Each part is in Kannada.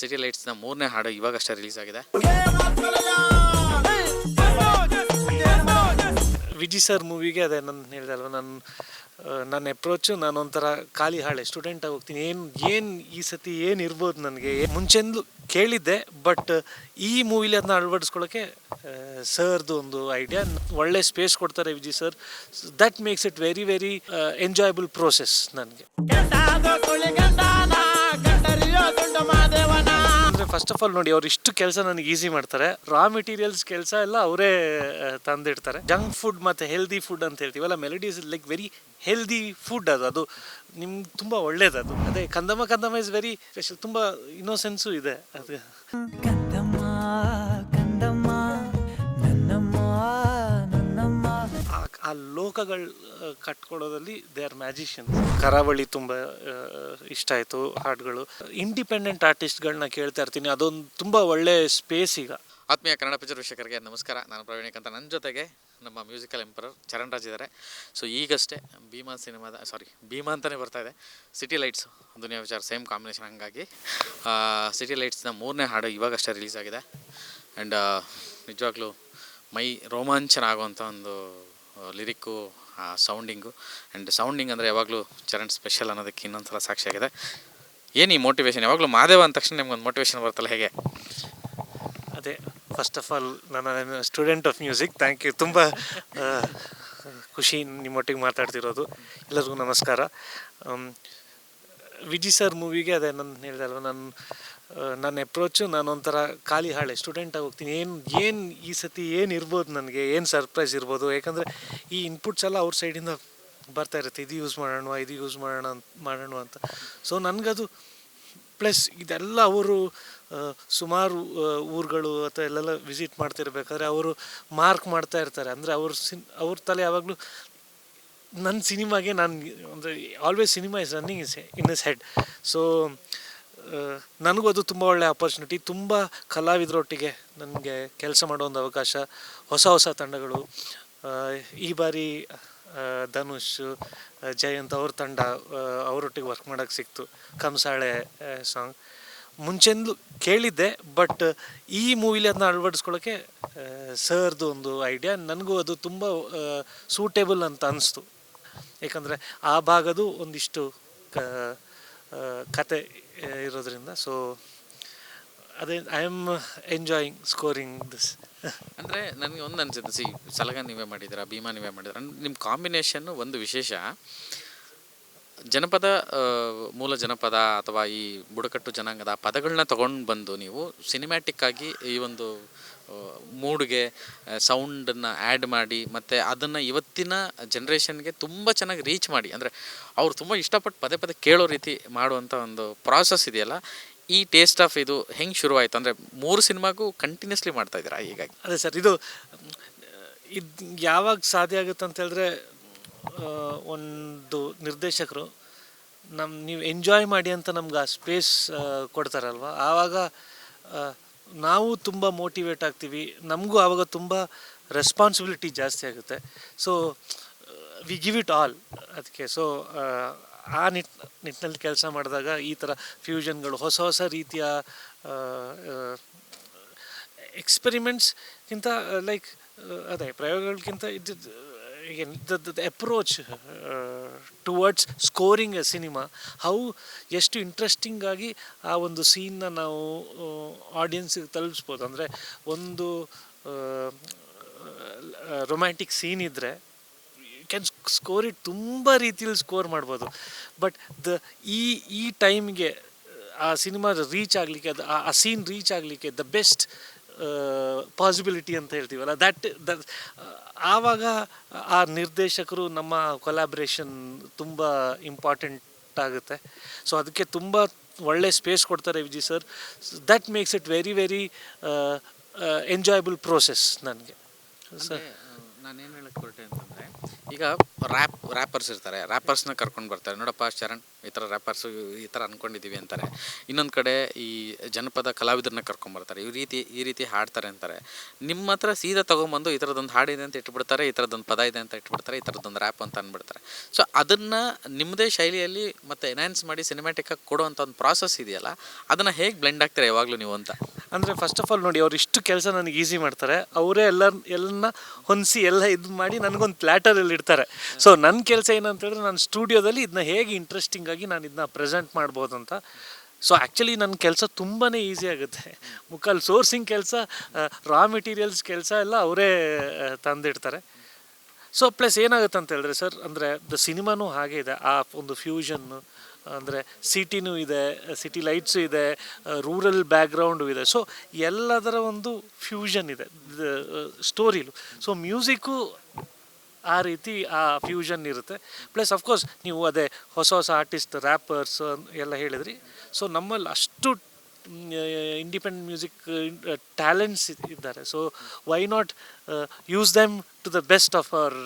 ಸಿಟಿ ಲೈಟ್ಸ್ನ 3ನೇ ಹಾಡು ಇವಾಗಷ್ಟೇ ರಿಲೀಸ್ ಆಗಿದೆ. ವಿಜಿ ಸರ್ ಮೂವಿಗೆ ಅದೇ ನಾನು ಹೇಳಿದೆ ಅಲ್ವ, ನನ್ನ ಅಪ್ರೋಚು ನಾನು ಒಂಥರ ಖಾಲಿ ಹಾಳೆ ಸ್ಟೂಡೆಂಟಾಗಿ ಹೋಗ್ತೀನಿ. ಏನು ಈ ಸತಿ ಏನು ಇರ್ಬೋದು ನನಗೆ ಮುಂಚೆಂದು ಕೇಳಿದ್ದೆ, ಬಟ್ ಈ ಮೂವಿಲಿ ಅದನ್ನ ಅಳವಡಿಸ್ಕೊಳ್ಳೋಕ್ಕೆ ಸರ್ದು ಒಂದು ಐಡಿಯಾ. ಒಳ್ಳೆ ಸ್ಪೇಸ್ ಕೊಡ್ತಾರೆ Viji sir. That makes it very very enjoyable process ನನಗೆ. ಅಂದರೆ ಫಸ್ಟ್ ಆಫ್ ಆಲ್ ನೋಡಿ, ಅವ್ರು ಇಷ್ಟು ಕೆಲಸ ನನಗೆ ಈಸಿ ಮಾಡ್ತಾರೆ. ರಾ ಮೆಟೀರಿಯಲ್ಸ್ ಕೆಲಸ ಎಲ್ಲ ಅವರೇ ತಂದಿಡ್ತಾರೆ. ಜಂಕ್ ಫುಡ್ ಮತ್ತು ಹೆಲ್ದಿ ಫುಡ್ ಅಂತ ಹೇಳ್ತೀವಲ್ಲ, melody is like very healthy food. ಅದು ನಿಮ್ಗೆ ತುಂಬ ಒಳ್ಳೇದು. ಅದು ಅದೇ ಕಂದಮ್ಮ ಇಸ್ ವೆರಿ ಸ್ಪೆಷಲ್. ತುಂಬ ಇನ್ನೋಸೆನ್ಸು ಇದೆ ಅದು. ಆ ಲೋಕಗಳು ಕಟ್ಕೊಡೋದಲ್ಲಿ ದೇ ಆರ್ ಮ್ಯಾಜಿಷಿಯನ್. ಕರಾವಳಿ ತುಂಬ ಇಷ್ಟ ಆಯಿತು ಹಾಡುಗಳು. ಇಂಡಿಪೆಂಡೆಂಟ್ ಆರ್ಟಿಸ್ಟ್ಗಳನ್ನ ಕೇಳ್ತಾ ಇರ್ತೀನಿ. ಅದೊಂದು ತುಂಬ ಒಳ್ಳೆ ಸ್ಪೇಸ್ ಈಗ. ಆತ್ಮೀಯ ಕನ್ನಡ ಪಿಕ್ಚರ್ ವೀಕ್ಷಕರಿಗೆ ನಮಸ್ಕಾರ. ನಾನು ಪ್ರವೀಣ್ ಅಂತ. ನನ್ನ ಜೊತೆಗೆ ನಮ್ಮ ಮ್ಯೂಸಿಕಲ್ ಎಂಪರರ್ ಚರಣ್ ರಾಜ್ ಇದ್ದಾರೆ. ಸೊ ಈಗಷ್ಟೇ ಭೀಮಾ ಅಂತಲೇ ಬರ್ತಾ ಇದೆ, ಸಿಟಿ ಲೈಟ್ಸ್ ದುನಿಯಾ ವಿಚಾರ ಸೇಮ್ ಕಾಂಬಿನೇಷನ್. ಹಂಗಾಗಿ ಸಿಟಿ ಲೈಟ್ಸ್ನ 3ನೇ ಹಾಡು ಇವಾಗಷ್ಟೇ ರಿಲೀಸ್ ಆಗಿದೆ. ಆ್ಯಂಡ್ ನಿಜವಾಗ್ಲೂ ಮೈ ರೋಮಾಂಚನ ಆಗುವಂಥ ಒಂದು ಲಿರಿಕ್ಕು, ಸೌಂಡಿಂಗು. ಆ್ಯಂಡ್ ಸೌಂಡಿಂಗ್ ಅಂದರೆ ಯಾವಾಗಲೂ ಚರಣ್ ಸ್ಪೆಷಲ್ ಅನ್ನೋದಕ್ಕೆ ಇನ್ನೊಂದು ಸಲ ಸಾಕ್ಷಿಯಾಗಿದೆ. ಏನು ಈ ಮೋಟಿವೇಶನ್? ಯಾವಾಗಲೂ ಮಾದೇವ ಅಂದ ತಕ್ಷಣ ನಿಮ್ಗೊಂದು ಮೋಟಿವೇಶನ್ ಬರ್ತಲ್ಲ, ಹೇಗೆ? ಅದೇ ಫಸ್ಟ್ ಆಫ್ ಆಲ್ ನಾನು student of music. Thank you. ತುಂಬ ಖುಷಿ ನಿಮ್ಮೊಟ್ಟಿಗೆ ಮಾತಾಡ್ತಿರೋದು. ಎಲ್ಲರಿಗೂ ನಮಸ್ಕಾರ. ವಿಜಿ ಸರ್ ಮೂವಿಗೆ ಅದೇ ನಾನು ಹೇಳಿದೆ ಅಲ್ವ, ನನ್ನ ಅಪ್ರೋಚು ನಾನು ಒಂಥರ ಖಾಲಿ ಹಾಳೆ ಸ್ಟೂಡೆಂಟಾಗಿ ಹೋಗ್ತೀನಿ. ಏನು ಈ ಸತಿ ಏನು ಇರ್ಬೋದು ನನಗೆ, ಏನು ಸರ್ಪ್ರೈಸ್ ಇರ್ಬೋದು. ಯಾಕಂದರೆ ಈ ಇನ್ಪುಟ್ಸ್ ಎಲ್ಲ ಅವ್ರ ಸೈಡಿಂದ ಬರ್ತಾ ಇರುತ್ತೆ. ಇದು ಯೂಸ್ ಮಾಡೋಣ ಅಂತ. ಸೊ ನನಗದು ಪ್ಲಸ್ ಇದೆಲ್ಲ ಅವರು ಸುಮಾರು ಊರುಗಳು ಅಥವಾ ಎಲ್ಲೆಲ್ಲ ವಿಸಿಟ್ ಮಾಡ್ತಿರ್ಬೇಕಾದ್ರೆ ಅವರು ಮಾರ್ಕ್ ಮಾಡ್ತಾ ಇರ್ತಾರೆ. ಅಂದರೆ ಅವ್ರ ತಲೆ ಯಾವಾಗಲೂ ನನ್ನ ಸಿನಿಮಾಗೆ ಅಂದರೆ always cinema is running in is head. So ನನಗೂ ಅದು ತುಂಬ ಒಳ್ಳೆಯ ಆಪರ್ಚುನಿಟಿ. ತುಂಬ ಕಲಾವಿದರೊಟ್ಟಿಗೆ ನನಗೆ ಕೆಲಸ ಮಾಡೋ ಒಂದು ಅವಕಾಶ. ಹೊಸ ತಂಡಗಳು. ಈ ಬಾರಿ ಧನುಷ್, ಜಯಂತ್ ಅವ್ರ ತಂಡ, ಅವರೊಟ್ಟಿಗೆ ವರ್ಕ್ ಮಾಡೋಕ್ಕೆ ಸಿಕ್ತು. ಕಂಸಾಳೆ ಸಾಂಗ್ ಮುಂಚೆಂದು ಕೇಳಿದ್ದೆ, ಬಟ್ ಈ ಮೂವಿಲಿ ಅದನ್ನ ಅಳವಡಿಸ್ಕೊಳ್ಳೋಕ್ಕೆ ಸರ್ದು ಒಂದು ಐಡಿಯಾ. ನನಗೂ ಅದು ತುಂಬ ಸೂಟೇಬಲ್ ಅಂತ ಅನಿಸ್ತು. ಯಾಕಂದರೆ ಆ ಭಾಗದು ಒಂದಿಷ್ಟು ಕತೆ ಇರೋದ್ರಿಂದ. ಸೊ ಅದೇ I am enjoying scoring this. ಅಂದರೆ ನನಗೆ ಒಂದು ಅನಿಸುತ್ತೆ, ಸಲಗ ನೀವೇ ಮಾಡಿದ್ದೀರಾ, ಭೀಮಾ ನೀವೇ ಮಾಡಿದ್ದೀರಾ. ನಿಮ್ಮ ಕಾಂಬಿನೇಷನ್ನು ಒಂದು ವಿಶೇಷ. ಜನಪದ, ಮೂಲ ಜನಪದ ಅಥವಾ ಈ ಬುಡಕಟ್ಟು ಜನಾಂಗದ ಪದಗಳನ್ನ ತೊಗೊಂಡು ಬಂದು ನೀವು ಸಿನಿಮ್ಯಾಟಿಕ್ಕಾಗಿ ಈ ಒಂದು ಮೂಡ್ಗೆ ಸೌಂಡನ್ನು ಆ್ಯಡ್ ಮಾಡಿ, ಮತ್ತು ಅದನ್ನು ಇವತ್ತಿನ ಜನ್ರೇಷನ್ಗೆ ತುಂಬ ಚೆನ್ನಾಗಿ ರೀಚ್ ಮಾಡಿ, ಅಂದರೆ ಅವ್ರು ತುಂಬ ಇಷ್ಟಪಟ್ಟು ಪದೇ ಕೇಳೋ ರೀತಿ ಮಾಡುವಂಥ ಒಂದು ಪ್ರಾಸೆಸ್ ಇದೆಯಲ್ಲ, ಈ ಟೇಸ್ಟ್ ಆಫ್ ಇದು ಹೆಂಗೆ ಶುರುವಾಯಿತು? ಅಂದರೆ 3 ಸಿನಿಮಾಗೂ ಕಂಟಿನ್ಯೂಸ್ಲಿ ಮಾಡ್ತಾಯಿದ್ದೀರಾ ಹೀಗಾಗಿ? ಅದೇ ಸರ್, ಇದು ಯಾವಾಗ ಸಾಧ್ಯ ಆಗುತ್ತೆ ಅಂತ ಹೇಳಿದ್ರೆ, ಒಂದು ನಿರ್ದೇಶಕರು ನೀವು ಎಂಜಾಯ್ ಮಾಡಿ ಅಂತ ನಮ್ಗೆ ಆ ಸ್ಪೇಸ್ ಕೊಡ್ತಾರಲ್ವ, ಆವಾಗ ನಾವು ತುಂಬ ಮೋಟಿವೇಟ್ ಆಗ್ತೀವಿ. ನಮಗೂ ಆವಾಗ ತುಂಬ ರೆಸ್ಪಾನ್ಸಿಬಿಲಿಟಿ ಜಾಸ್ತಿ ಆಗುತ್ತೆ. So we give it all ಅದಕ್ಕೆ. ಸೊ ಆ ನಿಟ್ಟಿನಲ್ಲಿ ಕೆಲಸ ಮಾಡಿದಾಗ ಈ ಥರ ಫ್ಯೂಷನ್ಗಳು, ಹೊಸ ರೀತಿಯ ಎಕ್ಸ್ಪೆರಿಮೆಂಟ್ಸ್ಗಿಂತ ಲೈಕ್ ಅದೇ ಪ್ರಯೋಗಗಳಿಗಿಂತ the approach towards scoring a cinema, how ಎಷ್ಟು ಇಂಟ್ರೆಸ್ಟಿಂಗ್ ಆಗಿ ಆ ಒಂದು ಸೀನ್ನ ನಾವು ಆಡಿಯನ್ಸಿಗೆ ತಲುಪಿಸ್ಬೋದು. ಅಂದರೆ ಒಂದು ರೊಮ್ಯಾಂಟಿಕ್ ಸೀನ್ ಇದ್ದರೆ ಕ್ಯಾನ್ ಸ್ಕೋರ್ ಇಟ್ ತುಂಬ ರೀತಿಯಲ್ಲಿ ಸ್ಕೋರ್ ಮಾಡ್ಬೋದು. ಬಟ್ ಈ ಟೈಮ್ಗೆ ಆ ಸಿನಿಮಾ ರೀಚ್ ಆಗಲಿಕ್ಕೆ, ಅದು ಆ ಸೀನ್ ರೀಚ್ ಆಗಲಿಕ್ಕೆ ದ ಬೆಸ್ಟ್ ಪಾಸಿಬಿಲಿಟಿ ಅಂತ ಹೇಳ್ತೀವಲ್ಲ, ದಟ್ ಆವಾಗ ಆ ನಿರ್ದೇಶಕರು ನಮ್ಮ ಕೊಲಾಬ್ರೇಷನ್ ತುಂಬ ಇಂಪಾರ್ಟೆಂಟ್ ಆಗುತ್ತೆ. ಸೊ ಅದಕ್ಕೆ ತುಂಬ ಒಳ್ಳೆ ಸ್ಪೇಸ್ ಕೊಡ್ತಾರೆ Viji sir. That makes it very very enjoyable process ನನಗೆ. ನಾನೇನು ಹೇಳಕ್ಕೆ ಹೊರಟೆ ಅಂತಂದರೆ, ಈಗ ರ್ಯಾಪರ್ಸ್ ಇರ್ತಾರೆ, ರ್ಯಾಪರ್ಸ್ನ ಕರ್ಕೊಂಡು ಬರ್ತಾರೆ, ನೋಡಪ್ಪ ಶರಣ್ ಈ ಥರ ರ್ಯಾಪರ್ಸು ಈ ಥರ ಅಂದ್ಕೊಂಡಿದ್ದೀವಿ ಅಂತಾರೆ. ಇನ್ನೊಂದು ಕಡೆ ಈ ಜನಪದ ಕಲಾವಿದರನ್ನ ಕರ್ಕೊಂಬರ್ತಾರೆ, ಈ ರೀತಿ ಹಾಡ್ತಾರೆ ಅಂತಾರೆ. ನಿಮ್ಮ ಹತ್ರ ಸೀದಾ ತೊಗೊಂಬಂದು ಈ ಥರದೊಂದು ಹಾಡಿದೆ ಅಂತ ಇಟ್ಬಿಡ್ತಾರೆ, ಈ ಥರದೊಂದು ಪದ ಇದೆ ಅಂತ ಇಟ್ಬಿಡ್ತಾರೆ, ಈ ಥರದೊಂದು ರ್ಯಾಪ್ ಅಂತ ಅಂದ್ಬಿಡ್ತಾರೆ. ಸೊ ಅದನ್ನು ನಿಮ್ಮದೇ ಶೈಲಿಯಲ್ಲಿ ಮತ್ತು ಎನ್ಹ್ಯಾನ್ಸ್ ಮಾಡಿ ಸಿನಿಮ್ಯಾಟಿಕ್ಕಾಗಿ ಕೊಡುವಂಥ ಒಂದು ಪ್ರಾಸೆಸ್ ಇದೆಯಲ್ಲ, ಅದನ್ನು ಹೇಗೆ ಬ್ಲೆಂಡ್ ಆಗ್ತಾರೆ ಯಾವಾಗಲೂ ನೀವು ಅಂತ? ಅಂದರೆ ಫಸ್ಟ್ ಆಫ್ ಆಲ್ ನೋಡಿ, ಅವ್ರು ಇಷ್ಟು ಕೆಲಸ ನನಗೆ ಈಸಿ ಮಾಡ್ತಾರೆ, ಅವರೇ ಎಲ್ಲನ್ನ ಹೊಂದಿಸಿ ಎಲ್ಲ ಇದು ಮಾಡಿ ನನಗೊಂದು ಪ್ಲ್ಯಾಟರಲ್ಲಿ ಇಡ್ತಾರೆ. ಸೊ ನನ್ನ ಕೆಲಸ ಏನಂತ ಹೇಳಿದ್ರೆ, ನಾನು ಸ್ಟುಡಿಯೋದಲ್ಲಿ ಇದನ್ನ ಹೇಗೆ ಇಂಟ್ರೆಸ್ಟಿಂಗ್ ಆಗಿ ನಾನು ಇದನ್ನ ಪ್ರೆಸೆಂಟ್ ಮಾಡ್ಬೋದು ಅಂತ. ಸೊ ಆ್ಯಕ್ಚುಲಿ ನನ್ನ ಕೆಲಸ ತುಂಬಾ ಈಸಿ ಆಗುತ್ತೆ. ಮುಖಾಲ್ ಸೋರ್ಸಿಂಗ್ ಕೆಲಸ, ರಾ ಮೆಟೀರಿಯಲ್ಸ್ ಕೆಲಸ ಎಲ್ಲ ಅವರೇ ತಂದಿಡ್ತಾರೆ. ಸೊ ಪ್ಲಸ್ ಏನಾಗುತ್ತೆ ಅಂತ ಹೇಳಿದ್ರೆ ಸರ್, ಅಂದರೆ ದ ಸಿನಿಮಾನೂ ಹಾಗೆ ಇದೆ, ಆ ಒಂದು ಫ್ಯೂಷನ್ನು. ಅಂದರೆ ಸಿಟಿನೂ ಇದೆ, ಸಿಟಿ ಲೈಟ್ಸು ಇದೆ, ರೂರಲ್ ಬ್ಯಾಕ್ಗ್ರೌಂಡು ಇದೆ. ಸೊ ಎಲ್ಲದರ ಒಂದು ಫ್ಯೂಷನ್ ಇದೆ ಸ್ಟೋರಿಲು. ಸೊ ಮ್ಯೂಸಿಕ್ಕು ಆ ರೀತಿ ಆ ಫ್ಯೂಷನ್ ಇರುತ್ತೆ. ಪ್ಲಸ್ ಅಫ್ಕೋರ್ಸ್ ನೀವು ಅದೇ ಹೊಸ ಆರ್ಟಿಸ್ಟ್ ರ್ಯಾಪರ್ಸ್ ಎಲ್ಲ ಹೇಳಿದ್ರಿ. ಸೊ ನಮ್ಮಲ್ಲಿ ಅಷ್ಟು ಇಂಡಿಪೆಂಡೆಂಟ್ ಮ್ಯೂಸಿಕ್ ಟ್ಯಾಲೆಂಟ್ಸ್ ಇದ್ದಾರೆ. So why not use them to the best of our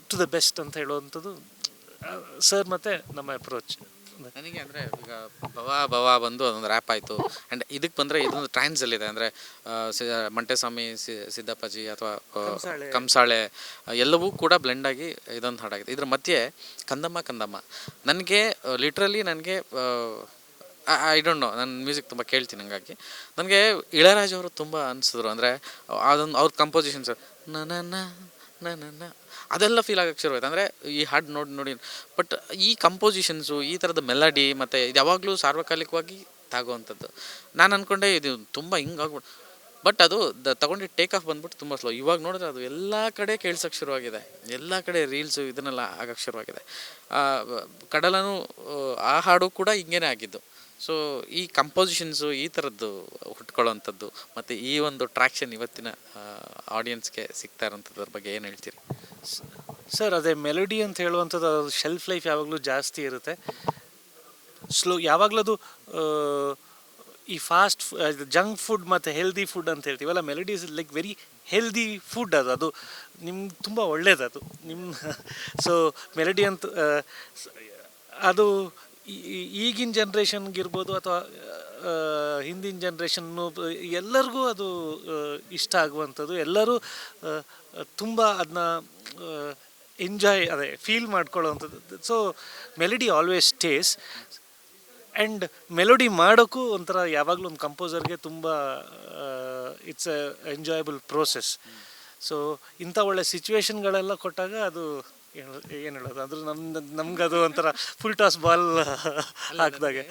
to the best ಅಂತ ಹೇಳುವಂಥದ್ದು ಸರ್ ಮತ್ತು ನಮ್ಮ ಅಪ್ರೋಚ್. ನನಗೆ ಅಂದರೆ ಈಗ ಭವ ಬಂದು ಅದೊಂದು ರ್ಯಾಪ್ ಆಯಿತು. ಆ್ಯಂಡ್ ಇದಕ್ಕೆ ಬಂದರೆ ಇದೊಂದು ಟ್ರಾನ್ಸಲ್ಲಿದೆ, ಅಂದರೆ ಮಂಟೆಸ್ವಾಮಿ, ಸಿದ್ದಪ್ಪಾಜಿ ಅಥವಾ ಕಂಸಾಳೆ ಎಲ್ಲವೂ ಕೂಡ ಬ್ಲೆಂಡಾಗಿ ಇದೊಂದು ಹಾಡಾಗಿದೆ. ಇದ್ರ ಮಧ್ಯೆ ಕಂದಮ್ಮ ನನಗೆ ಲಿಟ್ರಲಿ ನನಗೆ ಐ ಡೋಂಟ್ ನೋ, ನಾನು ಮ್ಯೂಸಿಕ್ ತುಂಬ ಕೇಳ್ತೀನಿ, ಹಂಗಾಗಿ ನನಗೆ ಇಳಯರಾಜ ಅವರು ತುಂಬ ಅನಿಸಿದ್ರು. ಅಂದರೆ ಅದೊಂದು ಅವ್ರ ಕಂಪೋಸಿಷನ್ಸ್ ನನ್ನ ಅದೆಲ್ಲ ಫೀಲ್ ಆಗಕ್ಕೆ ಶುರುವಾಯ್ತು. ಅಂದರೆ ಈ ಹಾಡು ನೋಡಿ ಬಟ್ ಈ ಕಂಪೋಸಿಷನ್ಸು, ಈ ಥರದ ಮೆಲಡಿ ಮತ್ತು ಇದು ಯಾವಾಗಲೂ ಸಾರ್ವಕಾಲಿಕವಾಗಿ ತಾಗುವಂಥದ್ದು. ನಾನು ಅಂದ್ಕೊಂಡೆ ಇದು ತುಂಬ ಹಿಂಗಾಗ್ಬಿಟ್ಟು, ಬಟ್ ಅದು ತಗೊಂಡು ಟೇಕ್ ಆಫ್ ಬಂದ್ಬಿಟ್ಟು ತುಂಬ ಸ್ಲೋ. ಇವಾಗ ನೋಡಿದ್ರೆ ಅದು ಎಲ್ಲ ಕಡೆ ಕೇಳ್ಸೋಕ್ಕೆ ಶುರುವಾಗಿದೆ, ಎಲ್ಲ ಕಡೆ ರೀಲ್ಸು ಇದನ್ನೆಲ್ಲ ಆಗಕ್ಕೆ ಶುರುವಾಗಿದೆ. ಕಡಲನು ಆ ಹಾಡು ಕೂಡ ಹಿಂಗೇನೆ ಆಗಿದ್ದು. ಸೊ ಈ ಕಂಪೋಸಿಷನ್ಸು ಈ ಥರದ್ದು ಹುಟ್ಕೊಳ್ಳೋವಂಥದ್ದು ಮತ್ತು ಈ ಒಂದು ಟ್ರ್ಯಾಕ್ಷನ್ ಇವತ್ತಿನ ಆಡಿಯನ್ಸ್ಗೆ ಸಿಗ್ತಾ ಇರೋಂಥದ್ರ ಬಗ್ಗೆ ಏನು ಹೇಳ್ತೀರಿ ಸರ್? ಅದೇ ಮೆಲಡಿ ಅಂತ ಹೇಳುವಂಥದ್ದು ಅದು ಶೆಲ್ಫ್ ಲೈಫ್ ಯಾವಾಗಲೂ ಜಾಸ್ತಿ ಇರುತ್ತೆ. ಯಾವಾಗಲೂ ಅದು ಈ ಫಾಸ್ಟ್ ಜಂಕ್ ಫುಡ್ ಮತ್ತು ಹೆಲ್ದಿ ಫುಡ್ ಅಂತ ಹೇಳ್ತೀವಲ್ಲ, melody is like very healthy food. ಅದು ನಿಮ್ಗೆ ತುಂಬ ಒಳ್ಳೆಯದು ನಿಮ್ಮ. ಸೊ ಮೆಲಡಿ ಅಂತ ಅದು ಈಗಿನ ಜನ್ರೇಷನ್ಗಿರ್ಬೋದು ಅಥವಾ ಹಿಂದಿನ ಜನ್ರೇಷನ್ನು ಎಲ್ಲರಿಗೂ ಅದು ಇಷ್ಟ ಆಗುವಂಥದ್ದು. ಎಲ್ಲರೂ ತುಂಬ ಅದನ್ನ ಅದೇ ಫೀಲ್ ಮಾಡ್ಕೊಳ್ಳೋವಂಥದ್ದು. So melody always stays. And melody ಮಾಡೋಕ್ಕೂ ಒಂಥರ ಯಾವಾಗಲೂ ಒಂದು ಕಂಪೋಸರ್ಗೆ ತುಂಬ it's a enjoyable process. So ಇಂಥ ಒಳ್ಳೆ ಸಿಚುವೇಶನ್ಗಳೆಲ್ಲ ಕೊಟ್ಟಾಗ ಅದು ಏನು ಹೇಳೋದು, ಅಂದ್ರೆ ನಮ್ಗದು ಒಂಥರ ಫುಲ್ ಟಾಸ್ ಬಾಲ್ ಹಾಕಿದಾಗೆ.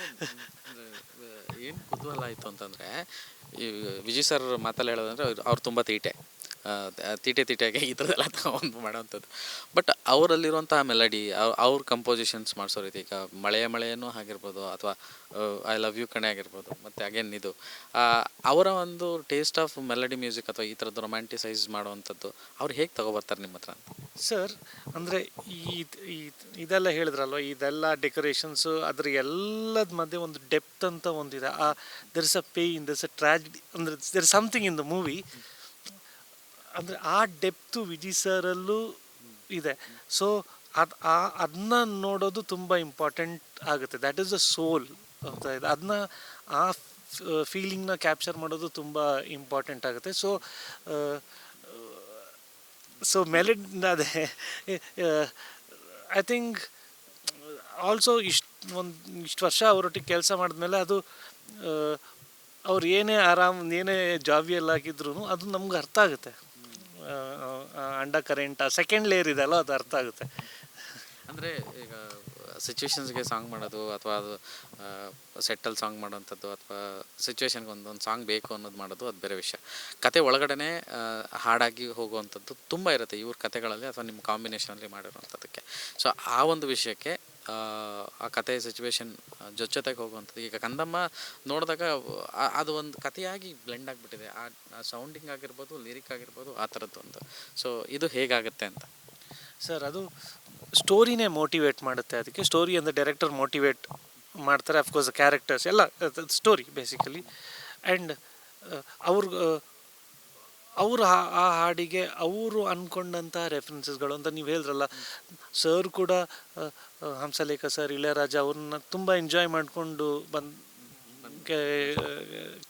ಏನು ಕುತೂಹಲ ಆಯಿತು ಅಂತಂದರೆ, ಈ ವಿಜಯ್ ಸರ್ ಮಾತಲ್ಲಿ ಹೇಳೋದಂದರೆ ಅವ್ರು ತುಂಬ ತೀಟೆಗೆ ಈ ಥರದ್ದೆಲ್ಲ ತಗೊಂಡು ಮಾಡೋವಂಥದ್ದು. ಬಟ್ ಅವರಲ್ಲಿರುವಂತಹ ಮೆಲಡಿ, ಅವ್ರ ಕಂಪೋಸಿಷನ್ಸ್ ಮಾಡಿಸೋ ರೀತಿ, ಈಗ ಮಳೆಯೂ ಆಗಿರ್ಬೋದು ಅಥವಾ ಐ ಲವ್ ಯು ಕಣೆ ಆಗಿರ್ಬೋದು, ಮತ್ತು ಅಗೇನ್ ಇದು ಅವರ ಒಂದು ಟೇಸ್ಟ್ ಆಫ್ ಮೆಲಡಿ ಮ್ಯೂಸಿಕ್ ಅಥವಾ ಈ ಥರದ್ದು ರೊಮ್ಯಾಂಟಿಸೈಸ್ ಮಾಡುವಂಥದ್ದು ಅವ್ರು ಹೇಗೆ ತಗೊಬರ್ತಾರೆ ನಿಮ್ಮ ಹತ್ರ ಅಂತ? ಸರ್, ಅಂದರೆ ಇದೆಲ್ಲ ಹೇಳಿದ್ರಲ್ವ, ಇದೆಲ್ಲ ಡೆಕೋರೇಷನ್ಸು, ಅದ್ರ ಎಲ್ಲದ ಮಧ್ಯೆ ಒಂದು ಡೆಪ್ತ್ ಅಂತ ಒಂದಿದೆ. There is a pain, there is a tragedy, ಅಂದರೆ there is something in the movie. ಅಂದರೆ ಆ ಡೆಪ್ತು ವಿಜಯ್ ಸರಲ್ಲೂ ಇದೆ. ಸೊ ಅದನ್ನ ನೋಡೋದು ತುಂಬ ಇಂಪಾರ್ಟೆಂಟ್ ಆಗುತ್ತೆ. ದ್ಯಾಟ್ ಈಸ್ ದ ಸೋಲ್ ಅಂತ ಇದೆ. ಅದನ್ನ ಆ ಫೀಲಿಂಗ್ನ ಕ್ಯಾಪ್ಚರ್ ಮಾಡೋದು ತುಂಬ ಇಂಪಾರ್ಟೆಂಟ್ ಆಗುತ್ತೆ. ಸೊ ಮೆಲಡಿ ಅದೇ ಐ ಥಿಂಕ್ ಆಲ್ಸೋ ಇಷ್ಟು ವರ್ಷ ಅವರೊಟ್ಟಿಗೆ ಕೆಲಸ ಮಾಡಿದ್ಮೇಲೆ ಅದು ಅವ್ರು ಏನೇ ಏನೇ ಜಾಬಿಯಲ್ಲಾಗಿದ್ರು ಅದು ನಮ್ಗೆ ಅರ್ಥ ಆಗುತ್ತೆ. ಅಂಡರ್ ಕರೆಂಟ್ ಸೆಕೆಂಡ್ ಲೇಯರ್ ಇದೆಲ್ಲ ಅದು ಅರ್ಥ ಆಗುತ್ತೆ. ಅಂದರೆ ಈಗ ಸಿಚುವೇಶನ್ಸ್ಗೆ ಸಾಂಗ್ ಮಾಡೋದು ಅಥವಾ ಅದು ಸೆಟ್ಟಲ್ಲಿ ಸಾಂಗ್ ಮಾಡೋವಂಥದ್ದು ಅಥವಾ ಸಿಚುವೇಶನ್ಗೆ ಒಂದೊಂದು ಸಾಂಗ್ ಬೇಕು ಅನ್ನೋದು ಮಾಡೋದು ಅದು ಬೇರೆ ವಿಷಯ. ಕತೆ ಒಳಗಡೆ ಹಾಡಾಗಿ ಹೋಗುವಂಥದ್ದು ತುಂಬ ಇರುತ್ತೆ ಇವ್ರ ಕತೆಗಳಲ್ಲಿ ಅಥವಾ ನಿಮ್ಮ ಕಾಂಬಿನೇಷನಲ್ಲಿ ಮಾಡಿರೋವಂಥದ್ದಕ್ಕೆ. ಸೊ ಆ ಒಂದು ವಿಷಯಕ್ಕೆ ಆ ಕತೆ ಸಿಚುವೇಶನ್ ಜೊತೆಗೆ ಹೋಗುವಂಥದ್ದು. ಈಗ ಕಂದಮ್ಮ ನೋಡಿದಾಗ ಅದು ಒಂದು ಕಥೆಯಾಗಿ ಬ್ಲೆಂಡ್ ಆಗಿಬಿಟ್ಟಿದೆ. ಆ ಸೌಂಡಿಂಗ್ ಆಗಿರ್ಬೋದು, ಲಿರಿಕ್ ಆಗಿರ್ಬೋದು, ಆ ಥರದ್ದು ಒಂದು. ಸೊ ಇದು ಹೇಗಾಗುತ್ತೆ ಅಂತ ಸರ್? ಅದು ಸ್ಟೋರಿನೇ ಮೋಟಿವೇಟ್ ಮಾಡುತ್ತೆ. ಅದಕ್ಕೆ ಸ್ಟೋರಿ ಅಂದರೆ ಡೈರೆಕ್ಟರ್ ಮೋಟಿವೇಟ್ ಮಾಡ್ತಾರೆ. ಅಫ್ಕೋರ್ಸ್ ಕ್ಯಾರೆಕ್ಟರ್ಸ್ ಎಲ್ಲ ಸ್ಟೋರಿ ಬೇಸಿಕಲಿ. ಆ್ಯಂಡ್ ಅವರು ಆ ಹಾಡಿಗೆ ಅವರು ಅಂದ್ಕೊಂಡಂಥ ರೆಫರೆನ್ಸಸ್ಗಳು ಅಂತ ನೀವು ಹೇಳಿದ್ರಲ್ಲ, ಸರ್ ಕೂಡ ಹಂಸಲೇಖ ಸರ್, ಇಳೆಯರಾಜ ಅವ್ರನ್ನ ತುಂಬ ಎಂಜಾಯ್ ಮಾಡಿಕೊಂಡು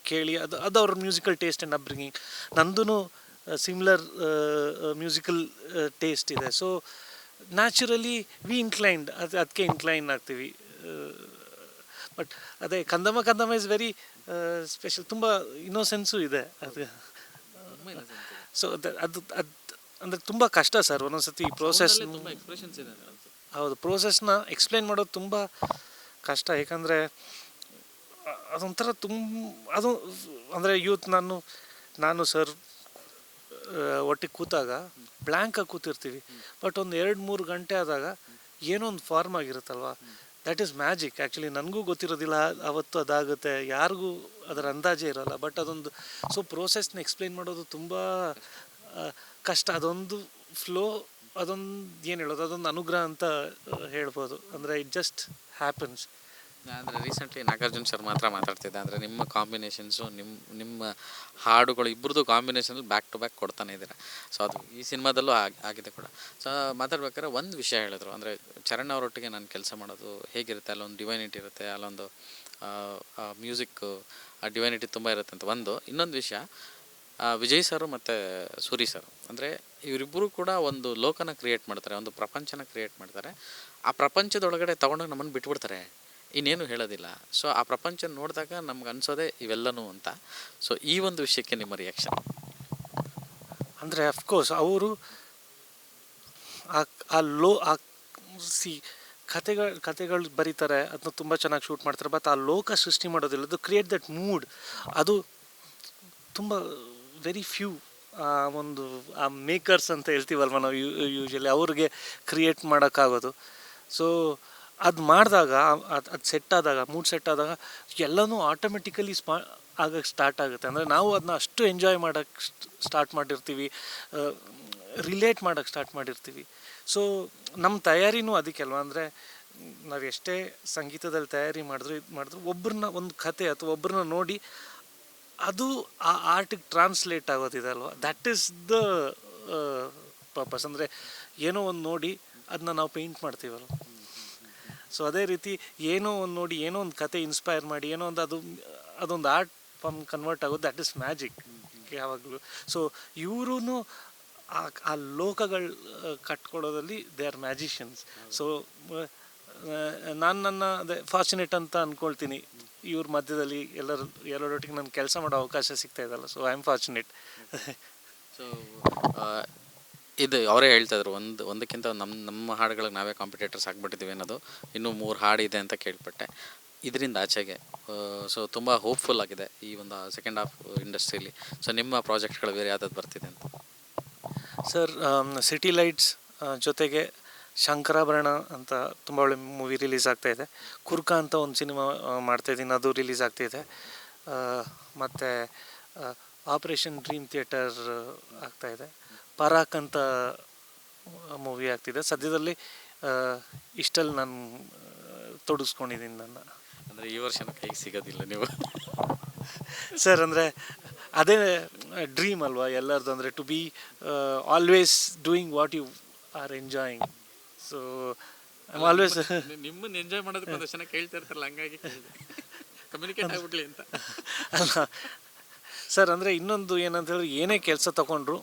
ಕೇಳಿ ಅದು ಅವ್ರ ಮ್ಯೂಸಿಕಲ್ ಟೇಸ್ಟ್ ಆ್ಯಂಡ್ ಅಪ್ಬ್ರಿಂಗಿಂಗ್. ನಂದು ಸಿಮಿಲರ್ ಮ್ಯೂಸಿಕಲ್ ಟೇಸ್ಟ್ ಇದೆ. ಸೊ ನ್ಯಾಚುರಲಿ ವಿ ಇನ್ಕ್ಲೈನ್ಡ್, ಅದಕ್ಕೆ ಇನ್ಕ್ಲೈನ್ ಆಗ್ತೀವಿ. ಬಟ್ ಅದೇ ಕಂದಮ ಇಸ್ ವೆರಿ ಸ್ಪೆಷಲ್, ತುಂಬ ಇನ್ನೋಸೆನ್ಸು ಇದೆ ಅದು. ಸೊ ಅದು ಅಂದರೆ ತುಂಬ ಕಷ್ಟ ಸರ್ ಒಂದೊಂದ್ಸತಿ ಈ ಪ್ರೋಸೆಸ್. ಹೌದು, ಪ್ರೋಸೆಸ್ನ ಎಕ್ಸ್ಪ್ಲೈನ್ ಮಾಡೋದು ತುಂಬ ಕಷ್ಟ. ಏಕೆಂದರೆ ಅದೊಂಥರ ಅದು ಅಂದರೆ ನಾನು ಸರ್ ಒಟ್ಟಿಗೆ ಕೂತಾಗ ಬ್ಲ್ಯಾಂಕಾಗಿ ಕೂತಿರ್ತೀವಿ. ಬಟ್ ಒಂದು 2-3 ಗಂಟೆ ಆದಾಗ ಏನೋ ಒಂದು ಫಾರ್ಮ್ ಆಗಿರುತ್ತಲ್ವ, ದ್ಯಾಟ್ ಈಸ್ ಮ್ಯಾಜಿಕ್. ಆ್ಯಕ್ಚುಲಿ ನನಗೂ ಗೊತ್ತಿರೋದಿಲ್ಲ ಅವತ್ತು ಅದಾಗುತ್ತೆ, ಯಾರಿಗೂ ಅದರ ಅಂದಾಜೇ ಇರೋಲ್ಲ. ಬಟ್ ಅದೊಂದು ಪ್ರೋಸೆಸ್ನ ಎಕ್ಸ್ಪ್ಲೈನ್ ಮಾಡೋದು ತುಂಬ ಕಷ್ಟ. ಅದೊಂದು ಫ್ಲೋ, ಅದೊಂದು ಏನು ಹೇಳೋದು, ಅದೊಂದು ಅನುಗ್ರಹ ಅಂತ ಹೇಳ್ಬೋದು. ಅಂದರೆ ಇಟ್ ಜಸ್ಟ್ ಹ್ಯಾಪನ್ಸ್. ಅಂದರೆ ರೀಸೆಂಟ್ಲಿ ನಾಗಾರ್ಜುನ ಸರ್ ಮಾತ್ರ ಮಾತಾಡ್ತಿದ್ದೆ, ಅಂದರೆ ನಿಮ್ಮ ಕಾಂಬಿನೇಷನ್ಸು, ನಿಮ್ಮ ಹಾಡುಗಳು ಇಬ್ಬರದು ಕಾಂಬಿನೇಷನಲ್ಲಿ ಬ್ಯಾಕ್ ಟು ಬ್ಯಾಕ್ ಕೊಡ್ತಾನೆ ಇದ್ದೀರಾ. ಸೊ ಅದು ಈ ಸಿನಿಮಾದಲ್ಲೂ ಆಗಿದೆ ಕೂಡ. ಸೊ ಮಾತಾಡ್ಬೇಕಾದ್ರೆ ಒಂದು ವಿಷಯ ಹೇಳಿದ್ರು, ಅಂದರೆ ಚರಣ್ ಅವರೊಟ್ಟಿಗೆ ನಾನು ಕೆಲಸ ಮಾಡೋದು ಹೇಗಿರುತ್ತೆ, ಅಲ್ಲೊಂದು ಡಿವೈನಿಟಿ ಇರುತ್ತೆ, ಅಲ್ಲೊಂದು ಮ್ಯೂಸಿಕ್ಕು ಆ ಡಿವೈನಿಟಿ ತುಂಬ ಇರುತ್ತೆ ಅಂತ. ಇನ್ನೊಂದು ವಿಷಯ, ವಿಜಯ್ ಸರು ಮತ್ತು ಸೂರಿ ಸರ್, ಅಂದರೆ ಇವರಿಬ್ಬರು ಕೂಡ ಒಂದು ಲೋಕನ ಕ್ರಿಯೇಟ್ ಮಾಡ್ತಾರೆ, ಒಂದು ಪ್ರಪಂಚನ ಕ್ರಿಯೇಟ್ ಮಾಡ್ತಾರೆ. ಆ ಪ್ರಪಂಚದೊಳಗಡೆ ತೊಗೊಂಡೋಗಿ ನಮ್ಮನ್ನು ಬಿಟ್ಬಿಡ್ತಾರೆ, ಇನ್ನೇನು ಹೇಳೋದಿಲ್ಲ. ಸೊ ಆ ಪ್ರಪಂಚ ನೋಡಿದಾಗ ನಮ್ಗೆ ಅನಿಸೋದೆ ಇವೆಲ್ಲನೂ ಅಂತ. ಸೊ ಈ ಒಂದು ವಿಷಯಕ್ಕೆ ನಿಮ್ಮ ರಿಯಾಕ್ಷನ್? ಅಂದರೆ ಅಫ್ಕೋರ್ಸ್ ಅವರು ಕತೆಗಳು ಬರೀತಾರೆ, ಅದನ್ನ ತುಂಬ ಚೆನ್ನಾಗಿ ಶೂಟ್ ಮಾಡ್ತಾರೆ. ಬಟ್ ಆ ಲೋಕ ಸೃಷ್ಟಿ ಮಾಡೋದಿಲ್ಲ, ಅದು ಕ್ರಿಯೇಟ್ ದಟ್ ಮೂಡ್. ಅದು ತುಂಬ ವೆರಿ ಫ್ಯೂ ಆ ಮೇಕರ್ಸ್ ಅಂತ ಹೇಳ್ತೀವಲ್ವ ನಾವು ಯೂಶಲಿ, ಅವ್ರಿಗೆ ಕ್ರಿಯೇಟ್ ಮಾಡೋಕ್ಕಾಗೋದು. ಸೊ ಅದು ಮಾಡಿದಾಗ, ಅದು ಸೆಟ್ ಆದಾಗ, ಮೂಡ್ ಸೆಟ್ ಆದಾಗ ಎಲ್ಲನೂ ಆಟೋಮೆಟಿಕಲಿ ಆಗಕ್ಕೆ ಸ್ಟಾರ್ಟ್ ಆಗುತ್ತೆ. ಅಂದರೆ ನಾವು ಅದನ್ನ ಅಷ್ಟು ಎಂಜಾಯ್ ಮಾಡೋಕ್ಕೆ ಸ್ಟಾರ್ಟ್ ಮಾಡಿರ್ತೀವಿ, ರಿಲೇಟ್ ಮಾಡೋಕ್ಕೆ ಸ್ಟಾರ್ಟ್ ಮಾಡಿರ್ತೀವಿ. ಸೊ ನಮ್ಮ ತಯಾರಿನೂ ಅದಕ್ಕೆ ಅಲ್ವಾ. ಅಂದರೆ ನಾವು ಎಷ್ಟೇ ಸಂಗೀತದಲ್ಲಿ ತಯಾರಿ ಮಾಡಿದ್ರು ಒಬ್ಬರನ್ನ ಒಂದು ಕತೆ ಅಥವಾ ಒಬ್ಬರನ್ನ ನೋಡಿ ಅದು ಆ ಆರ್ಟಿಗೆ ಟ್ರಾನ್ಸ್ಲೇಟ್ ಆಗೋದಿದೆ ಅಲ್ವಾ, ದ್ಯಾಟ್ ಈಸ್ ದ ಪರ್ಪಸ್. ಅಂದರೆ ಏನೋ ಒಂದು ನೋಡಿ ಅದನ್ನ ನಾವು ಪೇಂಟ್ ಮಾಡ್ತೀವಲ್ವ. ಸೊ ಅದೇ ರೀತಿ ಏನೋ ಒಂದು ನೋಡಿ, ಏನೋ ಒಂದು ಕತೆ ಇನ್ಸ್ಪೈರ್ ಮಾಡಿ, ಏನೋ ಒಂದು ಅದೊಂದು ಆರ್ಟ್ ಫಾರ್ಮ್ ಕನ್ವರ್ಟ್ ಆಗೋದು, ದ್ಯಾಟ್ ಇಸ್ ಮ್ಯಾಜಿಕ್ ಯಾವಾಗಲೂ. ಸೊ ಇವ್ರೂ ಆ ಲೋಕಗಳು ಕಟ್ಕೊಡೋದಲ್ಲಿ ದೇ ಆರ್ ಮ್ಯಾಜಿಷಿಯನ್ಸ್. ಸೊ ನನ್ನ ಅದೇ ಫಾರ್ಚುನೇಟ್ ಅಂತ ಅಂದ್ಕೊಳ್ತೀನಿ, ಇವ್ರ ಮಧ್ಯದಲ್ಲಿ ಎಲ್ಲರೊಟ್ಟಿಗೆ ನಾನು ಕೆಲಸ ಮಾಡೋ ಅವಕಾಶ ಸಿಗ್ತಾ ಇದಲ್ಲ. So I am fortunate. So ಇದು ಅವರೇ ಹೇಳ್ತಾಯಿದ್ರು, ಒಂದಕ್ಕಿಂತ ನಮ್ಮ ಹಾಡುಗಳಿಗೆ ನಾವೇ ಕಾಂಪಿಟೇಟರ್ಸ್ ಆಗಿಬಿಟ್ಟಿದ್ದೀವಿ ಅನ್ನೋದು. ಇನ್ನೂ 3 ಹಾಡಿದೆ ಅಂತ ಕೇಳ್ಪಟ್ಟೆ ಇದರಿಂದ ಆಚೆಗೆ. ಸೊ ತುಂಬ ಹೋಪ್ಫುಲ್ ಆಗಿದೆ ಈ ಒಂದು ಸೆಕೆಂಡ್ ಹಾಫ್ ಇಂಡಸ್ಟ್ರಿಯಲ್ಲಿ. ಸೊ ನಿಮ್ಮ ಪ್ರಾಜೆಕ್ಟ್ಗಳು ಬೇರೆ ಯಾವ್ದಾದ್ರು ಬರ್ತಿದೆ ಅಂತ? ಸರ್, ಸಿಟಿ ಲೈಟ್ಸ್ ಜೊತೆಗೆ ಶಂಕರಾಭರಣ ಅಂತ ತುಂಬ ಒಳ್ಳೆ ಮೂವಿ ರಿಲೀಸ್ ಆಗ್ತಾಯಿದೆ. ಕುರ್ಕ ಅಂತ ಒಂದು ಸಿನಿಮಾ ಮಾಡ್ತಾಯಿದ್ದೀನಿ, ಅದು ರಿಲೀಸ್ ಆಗ್ತಾಯಿದೆ. ಮತ್ತು ಆಪರೇಷನ್ ಡ್ರೀಮ್ ಥಿಯೇಟರ್ ಆಗ್ತಾಯಿದೆ. ಪರಾಕ್ ಅಂತ ಮೂವಿ ಆಗ್ತಿದೆ. ಸದ್ಯದಲ್ಲಿ ಇಷ್ಟಲ್ಲಿ ನಾನು ತೊಡಗಿಸ್ಕೊಂಡಿದ್ದೀನಿ ನನ್ನ. ಅಂದರೆ ಈ ವರ್ಷನ ಕೈಗೆ ಸಿಗೋದಿಲ್ಲ ನೀವು? ಸರ್, ಅಂದರೆ ಅದೇ ಡ್ರೀಮ್ ಅಲ್ವಾ ಎಲ್ಲರದು, ಅಂದರೆ to be always doing what you are enjoying. So I am always ನಿಮ್ಮನ್ನು ಎಂಜಾಯ್ ಮಾಡೋದಕ್ಕೆ ಒಂದು ಚೆನ್ನಾಗಿ ಕೇಳ್ತಾ ಇರ್ತಾರಲ್ಲ, ಹಂಗಾಗಿ ಕಮ್ಯುನಿಕೇಟ್ ಆಗ್ಬಿಡ್ಲಿ ಅಂತ. ಅಲ್ಲ ಸರ್, ಅಂದರೆ ಇನ್ನೊಂದು ಏನಂತ ಹೇಳಿದ್ರೆ, ಏನೇ ಕೆಲಸ ತಗೊಂಡ್ರು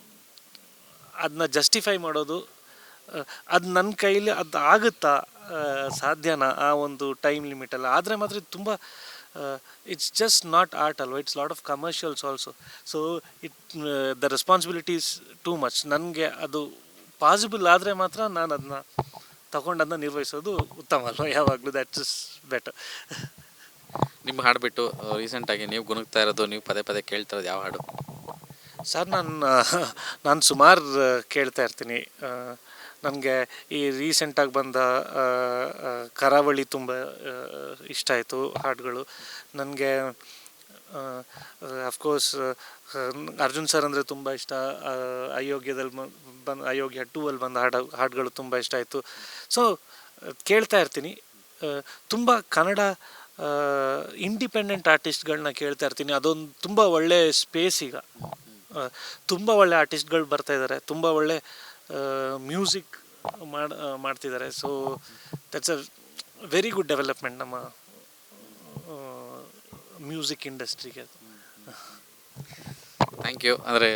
ಅದನ್ನ ಜಸ್ಟಿಫೈ ಮಾಡೋದು, ಅದು ನನ್ನ ಕೈಲಿ ಅದು ಆಗುತ್ತಾ, ಸಾಧ್ಯನಾ ಆ ಒಂದು ಟೈಮ್ ಲಿಮಿಟಲ್ಲ. ಆದರೆ ಮಾತ್ರ ಇದು ತುಂಬ ಇಟ್ಸ್ ಜಸ್ಟ್ ನಾಟ್ ಆರ್ಟ್ ಅಲ್ವಾ, it's lot of commercials also. So the responsibilities too much. ನನಗೆ ಅದು ಪಾಸಿಬಲ್ ಆದರೆ ಮಾತ್ರ ನಾನು ಅದನ್ನ ತಗೊಂಡು ಅದನ್ನ ನಿರ್ವಹಿಸೋದು ಉತ್ತಮ ಅಲ್ವಾ, ಯಾವಾಗಲೂ ದ್ಯಾಟ್ ಇಸ್ ಬೆಟರ್. ನಿಮ್ಮ ಹಾಡು ಬಿಟ್ಟು ರೀಸೆಂಟಾಗಿ ನೀವು ಗುಣಗ್ತಾ ಇರೋದು, ನೀವು ಪದೇ ಪದೇ ಕೇಳ್ತಾ ಇರೋದು ಯಾವ ಹಾಡು? ಸರ್, ನಾನು ಸುಮಾರು ಕೇಳ್ತಾ ಇರ್ತೀನಿ. ನನಗೆ ಈ ರೀಸೆಂಟಾಗಿ ಬಂದ ಕರಾವಳಿ ತುಂಬ ಇಷ್ಟ ಆಯಿತು ಹಾಡುಗಳು ನನಗೆ. ಅಫ್ಕೋರ್ಸ್ ಅರ್ಜುನ್ ಸರ್ ಅಂದರೆ ತುಂಬ ಇಷ್ಟ. ಅಯೋಗ್ಯದಲ್ಲಿ ಅಯೋಗ್ಯ 2 ಬಂದ ಹಾಡುಗಳು ತುಂಬ ಇಷ್ಟ ಆಯಿತು. ಸೊ ಕೇಳ್ತಾ ಇರ್ತೀನಿ. ತುಂಬ ಕನ್ನಡ ಇಂಡಿಪೆಂಡೆಂಟ್ ಆರ್ಟಿಸ್ಟ್ಗಳನ್ನ ಕೇಳ್ತಾ ಇರ್ತೀನಿ. ಅದೊಂದು ತುಂಬ ಒಳ್ಳೆ ಸ್ಪೇಸ್ ಈಗ. ತುಂಬ ಒಳ್ಳೆ ಆರ್ಟಿಸ್ಟ್ಗಳು ಬರ್ತಾ ಇದ್ದಾರೆ, ತುಂಬ ಒಳ್ಳೆ ಮ್ಯೂಸಿಕ್ ಮಾಡ್ತಿದ್ದಾರೆ. So that's a very good development ನಮ್ಮ ಮ್ಯೂಸಿಕ್ ಇಂಡಸ್ಟ್ರಿಗೆ. Thank you. ಅಂದರೆ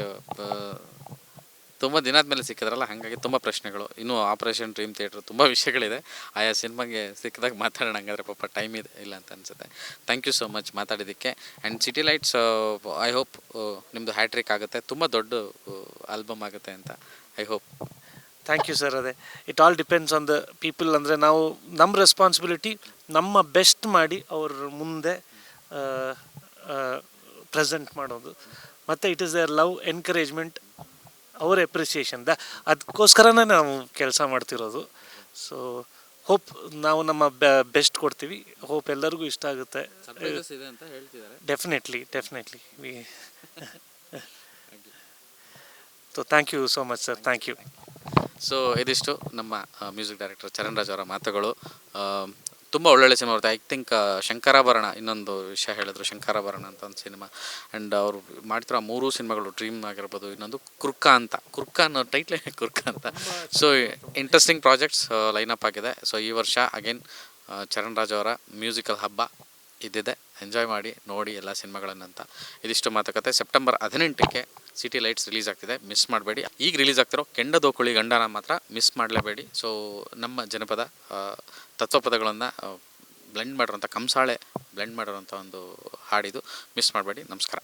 ತುಂಬ ದಿನದ ಮೇಲೆ ಸಿಕ್ಕಿದ್ರಲ್ಲ, ಹಾಗಾಗಿ ತುಂಬ ಪ್ರಶ್ನೆಗಳು, ಇನ್ನೂ ಆಪರೇಷನ್ ಡ್ರೀಮ್ ಥಿಯೇಟ್ರ್ ತುಂಬ ವಿಷಯಗಳಿದೆ. ಆಯಾ ಸಿನಿಮಾಗೆ ಸಿಕ್ಕಿದಾಗ ಮಾತಾಡೋಣ. ಹಂಗಾದ್ರೆ ಪಾಪ ಟೈಮ್ ಇದೆ ಇಲ್ಲ ಅಂತ ಅನಿಸುತ್ತೆ. ಥ್ಯಾಂಕ್ ಯು ಸೋ ಮಚ್ ಮಾತಾಡಿದ್ದಕ್ಕೆ. And City Lights I hope ನಿಮ್ಮದು ಹ್ಯಾಟ್ರಿಕ್ ಆಗುತ್ತೆ, ತುಂಬ ದೊಡ್ಡ ಆಲ್ಬಮ್ ಆಗುತ್ತೆ ಅಂತ I hope. Thank you sir. ಅದೇ it all depends on the people. ಅಂದರೆ ನಾವು ನಮ್ಮ ರೆಸ್ಪಾನ್ಸಿಬಿಲಿಟಿ ನಮ್ಮ ಬೆಸ್ಟ್ ಮಾಡಿ ಅವ್ರ ಮುಂದೆ ಪ್ರೆಸೆಂಟ್ ಮಾಡೋದು. ಮತ್ತು it is their love, encouragement, our appreciation. ಅದಕ್ಕೋಸ್ಕರನೇ ನಾವು ಕೆಲಸ ಮಾಡ್ತಿರೋದು. ಸೊ ಹೋಪ್ ನಾವು ನಮ್ಮ ಬೆಸ್ಟ್ ಕೊಡ್ತೀವಿ. ಹೋಪ್ ಎಲ್ಲರಿಗೂ ಇಷ್ಟ ಆಗುತ್ತೆ. ಇದೆ ಅಂತ ಹೇಳ್ತಿದ್ದಾರೆ. Definitely so thank you so much sir. Thank you. So ಇದಿಷ್ಟು ನಮ್ಮ ಮ್ಯೂಸಿಕ್ ಡೈರೆಕ್ಟರ್ ಚರಣ್ ರಾಜ್ ಅವರ ಮಾತುಗಳು. ತುಂಬ ಒಳ್ಳೊಳ್ಳೆ ಸಿನಿಮಾ ಬರುತ್ತೆ. ಐ ಥಿಂಕ್ ಶಂಕರಾಭರಣ, ಇನ್ನೊಂದು ವಿಷಯ ಹೇಳಿದ್ರು, ಶಂಕರಾಭರಣ ಅಂತ ಒಂದು ಸಿನಿಮಾ. ಆ್ಯಂಡ್ ಅವರು ಮಾಡ್ತಿರೋ 3 ಸಿನಿಮಾಗಳು, ಡ್ರೀಮ್ ಆಗಿರ್ಬೋದು, ಇನ್ನೊಂದು ಕುರ್ಕ ಅನ್ನೋ ಟೈಟ್ಲೇ ಕುರ್ಕ ಅಂತ. ಸೊ ಇಂಟ್ರೆಸ್ಟಿಂಗ್ ಪ್ರಾಜೆಕ್ಟ್ಸ್ ಲೈನಪ್ ಆಗಿದೆ. ಸೊ ಈ ವರ್ಷ ಅಗೇನ್ ಚರಣ್ ರಾಜ್ ಅವರ ಮ್ಯೂಸಿಕಲ್ ಹಬ್ಬ ಇದ್ದಿದೆ. ಎಂಜಾಯ್ ಮಾಡಿ ನೋಡಿ ಎಲ್ಲ ಸಿನಿಮಾಗಳನ್ನಂತ. ಇದಿಷ್ಟು ಮಾತುಕತೆ. ಸೆಪ್ಟೆಂಬರ್ 18ಕ್ಕೆ ಸಿಟಿ ಲೈಟ್ಸ್ ರಿಲೀಸ್ ಆಗ್ತಿದೆ, ಮಿಸ್ ಮಾಡಬೇಡಿ. ಈಗ ರಿಲೀಸ್ ಆಗ್ತಿರೋ ಕೆಂಡದೋಕುಳಿ ಗಂಡನ ಮಾತ್ರ ಮಿಸ್ ಮಾಡಲೇಬೇಡಿ. ಸೊ ನಮ್ಮ ಜನಪದ ತತ್ವಪದಗಳನ್ನು ಬ್ಲೆಂಡ್ ಮಾಡಿರೋಂಥ ಕಂಸಾಳೆ ಬ್ಲೆಂಡ್ ಮಾಡಿರೋಂಥ ಒಂದು ಹಾಡಿದು, ಮಿಸ್ ಮಾಡಬೇಡಿ. ನಮಸ್ಕಾರ.